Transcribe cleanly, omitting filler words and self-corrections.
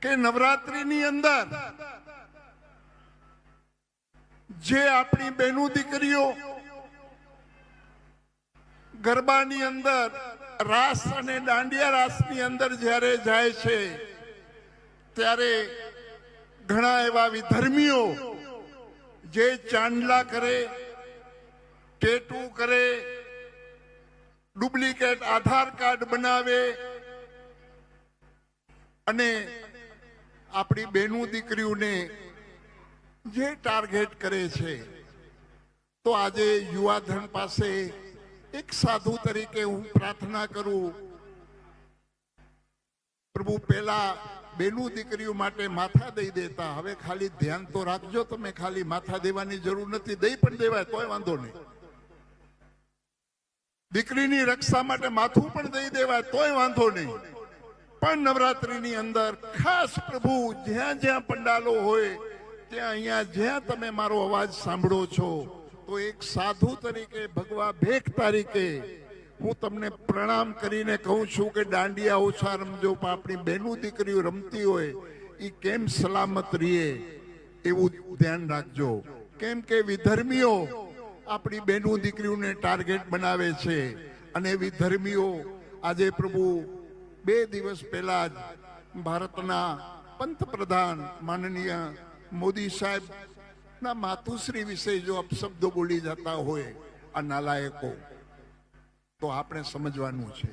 કે નવરાત્રીની અંદર જે આપણી બહેનો દીકરીઓ ગરબાની અંદર રાસ અને દાંડિયા રાસની અંદર જ્યારે જાય છે ત્યારે ઘણા એવા વિધર્મીઓ જે ચાંદલા કરે, ટેટુ કરે, ડુપ્લિકેટ આધાર કાર્ડ બનાવે અને આપણી બહેનો દીકરીઓને જે ટાર્ગેટ કરે છે, તો આજે યુવાધન પાસે એક સાધુ તરીકે હું પ્રાર્થના કરું, પ્રભુ પહેલા બહેનો દીકરીઓ માટે માથા દઈ દેતા, હવે ખાલી ધ્યાન તો રાખજો, તમે ખાલી માથા દેવાની જરૂર નથી, દઈ પણ દેવાય તોય વાંધો નહીં. દીકરીની રક્ષા માટે માથું પણ દઈ દેવાય તોય વાંધો નહીં. પણ નવરાત્રીની અંદર ખાસ પ્રભુ જ્યાં જ્યાં પંડાલો હોય ત્યાં અહીંયા જ્યાં તમે મારો અવાજ સાંભળો છો, તો એક સાધુ તરીકે, ભગવા ભેખ તરીકે હું તમને પ્રણામ કરીને કહું છું કે દાંડિયા ઓછા રમજો, પણ આપણી બહેનો દીકરીઓ રમતી હોય એ કેમ સલામત રહીએ એવું ધ્યાન રાખજો. કેમ કે વિધર્મીઓ આપણી બહેનો દીકરીઓને ટાર્ગેટ બનાવે છે અને વિધર્મીઓ આજે પ્રભુ 2 દિવસ પહેલા જ ભારતના પંતપ્રધાન માનનીય મોદી સાહેબ ના માતુશ્રી વિશે જો અપશબ્દો બોલી જતા હોય આ નાલાયકો, તો આપણે સમજવાનું છે